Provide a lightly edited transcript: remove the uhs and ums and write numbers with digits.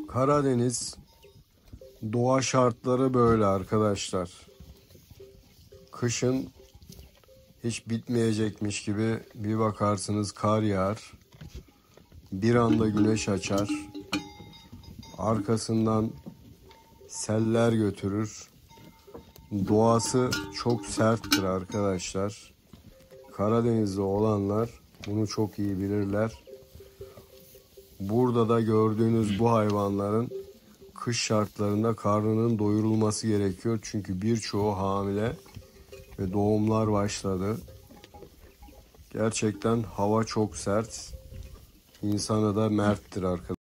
Karadeniz doğa şartları böyle arkadaşlar. Kışın hiç bitmeyecekmiş gibi bir bakarsınız kar yağar. Bir anda güneş açar. Arkasından seller götürür. Doğası çok serttir arkadaşlar. Karadeniz'de olanlar bunu çok iyi bilirler. Burada da gördüğünüz bu hayvanların kış şartlarında karnının doyurulması gerekiyor. Çünkü birçoğu hamile ve doğumlar başladı. Gerçekten hava çok sert. İnsanı da merttir arkadaşlar.